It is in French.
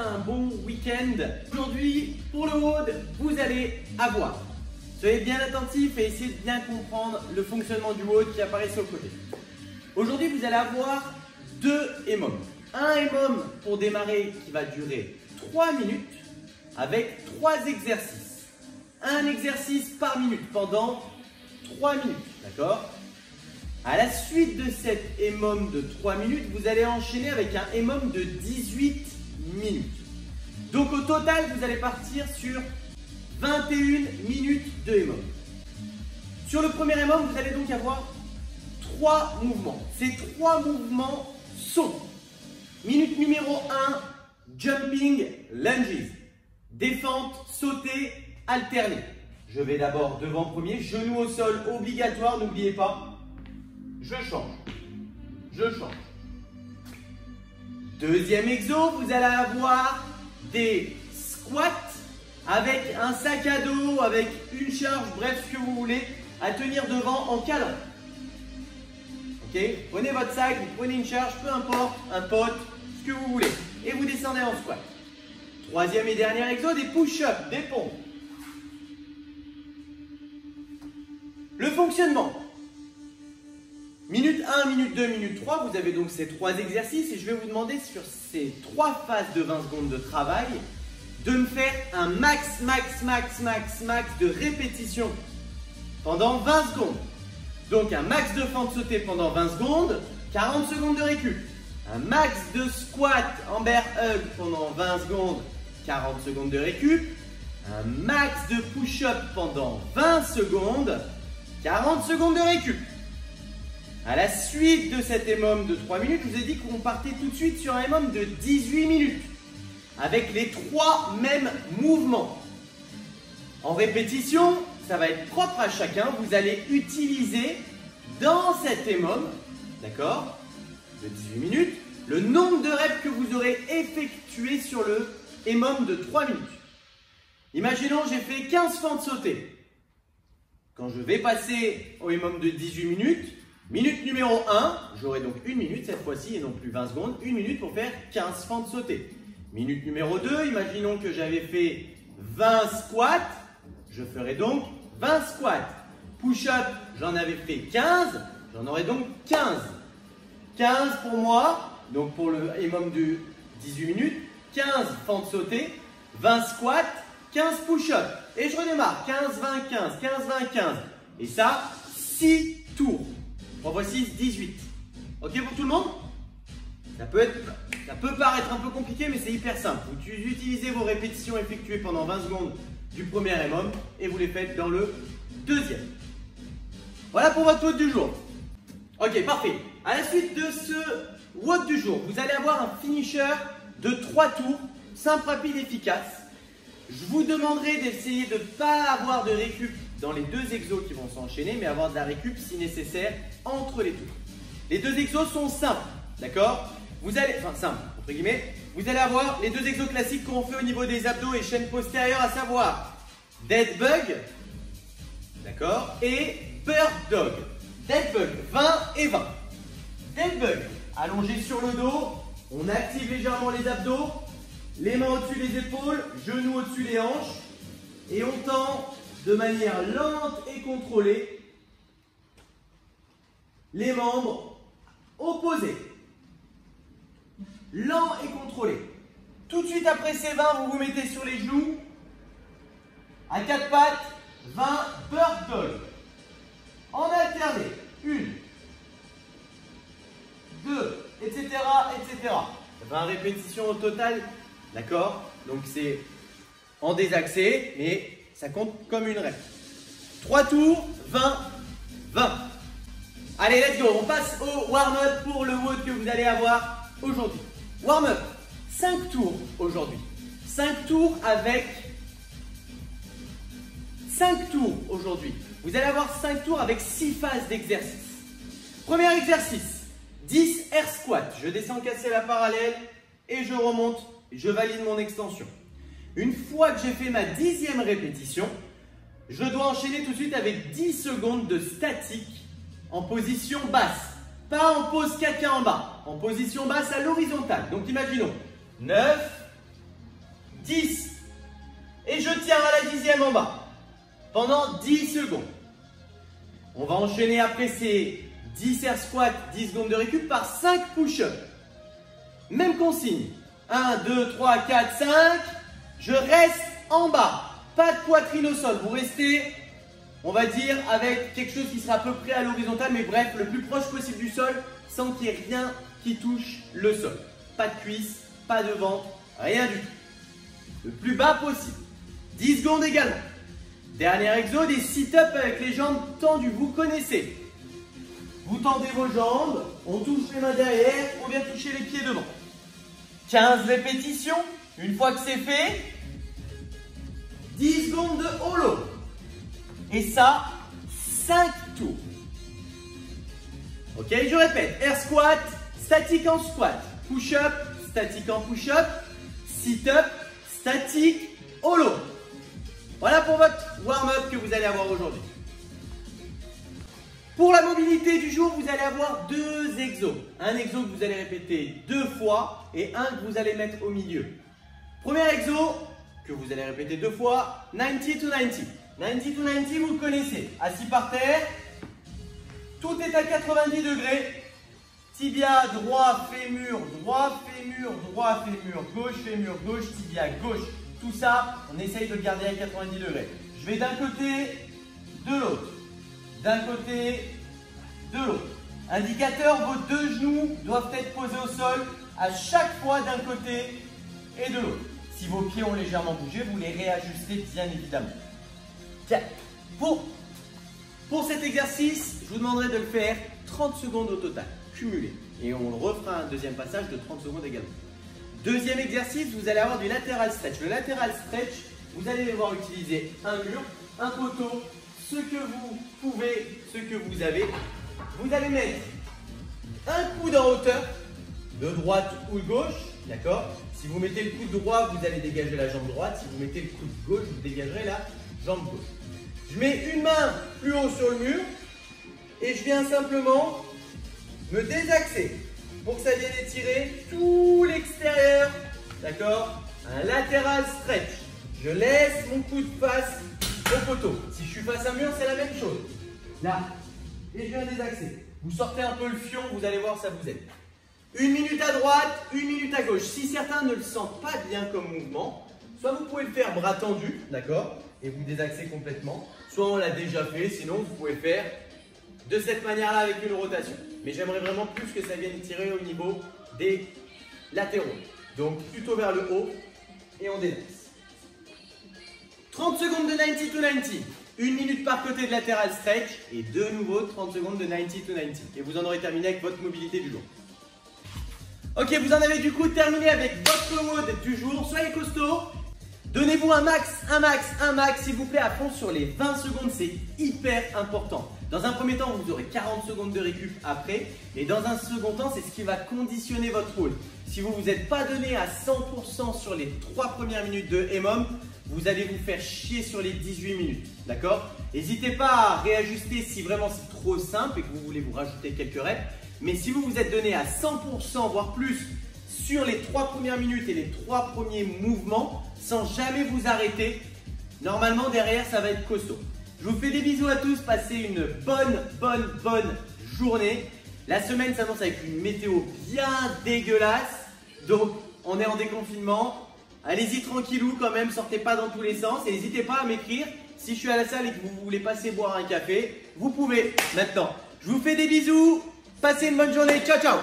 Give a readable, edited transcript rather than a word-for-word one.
un bon week-end. Aujourd'hui, pour le WOD, vous allez avoir. Soyez bien attentifs et essayez de bien comprendre le fonctionnement du WOD qui apparaît sur le côté. Aujourd'hui, vous allez avoir 2 EMOM. Un EMOM pour démarrer qui va durer 3 minutes avec 3 exercices. Un exercice par minute pendant 3 minutes, d'accord? À la suite de cet EMOM de 3 minutes, vous allez enchaîner avec un EMOM de 18 minutes. Donc au total, vous allez partir sur 21 minutes de EMOM. Sur le premier EMOM, vous allez donc avoir 3 mouvements. Ces 3 mouvements sont minute numéro 1, jumping lunges, défente, sauter, alterner. Je vais d'abord devant premier, genou au sol obligatoire, n'oubliez pas. Je change. Je change. Deuxième exo, vous allez avoir des squats avec un sac à dos, avec une charge, bref, ce que vous voulez, à tenir devant en câlin. Ok? Prenez votre sac, vous prenez une charge, peu importe, un pote, ce que vous voulez. Et vous descendez en squat. Troisième et dernier exo, des push-ups, des pompes. Le fonctionnement. Minute 1, minute 2, minute 3, vous avez donc ces 3 exercices et je vais vous demander sur ces 3 phases de 20 secondes de travail de me faire un max de répétitions pendant 20 secondes. Donc un max de fente sautée pendant 20 secondes, 40 secondes de récup. Un max de squat en bear hug pendant 20 secondes, 40 secondes de récup. Un max de push-up pendant 20 secondes, 40 secondes de récup. À la suite de cet EMOM de 3 minutes, je vous ai dit qu'on partait tout de suite sur un EMOM de 18 minutes avec les 3 mêmes mouvements. En répétition, ça va être propre à chacun. Vous allez utiliser dans cet EMOM, d'accord, de 18 minutes, le nombre de reps que vous aurez effectué sur le EMOM de 3 minutes. Imaginons j'ai fait 15 fentes sautées. Quand je vais passer au EMOM de 18 minutes, minute numéro 1, j'aurai donc 1 minute cette fois-ci et non plus 20 secondes, 1 minute pour faire 15 fentes sautées. Minute numéro 2, imaginons que j'avais fait 20 squats, je ferai donc 20 squats. Push-up, j'en avais fait 15, j'en aurai donc 15. 15 pour moi, donc pour le EMOM de 18 minutes, 15 fentes sautées, 20 squats, 15 push-ups. Et je redémarre, 15, 20, 15, 15, 20, 15. Et ça, 6 tours. 3 fois 6, 18. Ok pour tout le monde? Ça peut paraître un peu compliqué, mais c'est hyper simple. Vous utilisez vos répétitions effectuées pendant 20 secondes du premier EMOM et vous les faites dans le deuxième. Voilà pour votre WOD du jour. Ok, parfait. À la suite de ce WOD du jour, vous allez avoir un finisher de 3 tours, simple, rapide, efficace. Je vous demanderai d'essayer de ne pas avoir de récup dans les 2 exos qui vont s'enchaîner, mais avoir de la récup si nécessaire entre les tours. Les 2 exos sont simples, d'accord? Simple, entre guillemets. Vous allez avoir les 2 exos classiques qu'on fait au niveau des abdos et chaînes postérieures, à savoir Dead Bug, d'accord, et Bird Dog. Dead Bug, 20 et 20. Dead Bug, allongé sur le dos, on active légèrement les abdos, les mains au-dessus des épaules, genoux au-dessus des hanches, et on tend de manière lente et contrôlée les membres opposés. Lent et contrôlé. Tout de suite après ces 20, vous vous mettez sur les genoux. À 4 pattes, 20 Bird Dog. En alterné. 1, 2, etc., etc. 20 répétitions au total. D'accord? Donc c'est en désaxé, mais ça compte comme une rep. 3 tours, 20, 20. Allez, let's go. On passe au warm-up pour le WOD que vous allez avoir aujourd'hui. Warm-up, 5 tours aujourd'hui. 5 tours avec 5 tours aujourd'hui. Vous allez avoir 5 tours avec 6 phases d'exercice. Premier exercice, 10 air squat. Je descends casser la parallèle et je remonte, je valide mon extension. Une fois que j'ai fait ma 10e répétition, je dois enchaîner tout de suite avec 10 secondes de statique en position basse. Pas en pose caca en bas, en position basse à l'horizontale. Donc imaginons 9, 10. Et je tiens à la 10e en bas pendant 10 secondes. On va enchaîner après ces 10 air squats, 10 secondes de récup par 5 push-ups. Même consigne. 1, 2, 3, 4, 5. Je reste en bas. Pas de poitrine au sol. Vous restez, on va dire, avec quelque chose qui sera à peu près à l'horizontale, mais bref, le plus proche possible du sol, sans qu'il y ait rien qui touche le sol. Pas de cuisse, pas de ventre, rien du tout. Le plus bas possible. 10 secondes également. Dernier exo, des sit-ups avec les jambes tendues. Vous connaissez. Vous tendez vos jambes, on touche les mains derrière, on vient toucher les pieds devant. 15 répétitions. Une fois que c'est fait, 10 secondes de holo. Et ça, 5 tours. Ok, je répète. Air squat, statique en squat. Push-up, statique en push-up. Sit-up, statique, holo. Voilà pour votre warm-up que vous allez avoir aujourd'hui. Pour la mobilité du jour, vous allez avoir 2 exos. Un exo que vous allez répéter 2 fois et un que vous allez mettre au milieu. Premier exo que vous allez répéter 2 fois, 90 to 90. 90 to 90, vous le connaissez. Assis par terre, tout est à 90 degrés. Tibia droit, fémur, droit, fémur, droit, fémur, gauche, tibia, gauche. Tout ça, on essaye de le garder à 90 degrés. Je vais d'un côté, de l'autre. D'un côté, de l'autre. Indicateur, vos 2 genoux doivent être posés au sol à chaque fois d'un côté et de l'autre. Si vos pieds ont légèrement bougé, vous les réajustez bien évidemment. Tiens, pour cet exercice, je vous demanderai de le faire 30 secondes au total, cumulé. Et on le refera un deuxième passage de 30 secondes également. Deuxième exercice, vous allez avoir du lateral stretch. Le lateral stretch, vous allez devoir utiliser un mur, un poteau, ce que vous pouvez, ce que vous avez. Vous allez mettre un coude en hauteur, de droite ou de gauche, d'accord? Si vous mettez le coude droit, vous allez dégager la jambe droite. Si vous mettez le coude gauche, vous dégagerez la jambe gauche. Je mets une main plus haut sur le mur et je viens simplement me désaxer pour que ça vienne étirer tout l'extérieur, d'accord? Un lateral stretch. Je laisse mon coude face au poteau. Si je suis face à un mur, c'est la même chose. Là, et je viens désaxer. Vous sortez un peu le fion, vous allez voir, ça vous aide. 1 minute à droite, 1 minute à gauche. Si certains ne le sentent pas bien comme mouvement, soit vous pouvez le faire bras tendus, d'accord? Et vous désaxez complètement. Soit on l'a déjà fait, sinon vous pouvez le faire de cette manière-là avec une rotation. Mais j'aimerais vraiment plus que ça vienne tirer au niveau des latéraux. Donc plutôt vers le haut et on délaisse. 30 secondes de 90 to 90. 1 minute par côté de latéral stretch et de nouveau 30 secondes de 90 to 90. Et vous en aurez terminé avec votre mobilité du jour. Ok, vous en avez du coup terminé avec votre WOD du jour. Soyez costaud. Donnez-vous un max, s'il vous plaît, à fond sur les 20 secondes, c'est hyper important. Dans un premier temps, vous aurez 40 secondes de récup après. Et dans un second temps, c'est ce qui va conditionner votre rôle. Si vous ne vous êtes pas donné à 100% sur les 3 premières minutes de EMOM, vous allez vous faire chier sur les 18 minutes. D'accord? N'hésitez pas à réajuster si vraiment c'est trop simple et que vous voulez vous rajouter quelques reps. Mais si vous vous êtes donné à 100%, voire plus, sur les 3 premières minutes et les 3 premiers mouvements, sans jamais vous arrêter, normalement derrière ça va être costaud. Je vous fais des bisous à tous, passez une bonne journée. La semaine s'annonce avec une météo bien dégueulasse, donc on est en déconfinement. Allez-y tranquillou quand même, sortez pas dans tous les sens et n'hésitez pas à m'écrire si je suis à la salle et que vous voulez passer boire un café. Vous pouvez maintenant. Je vous fais des bisous, passez une bonne journée, ciao ciao.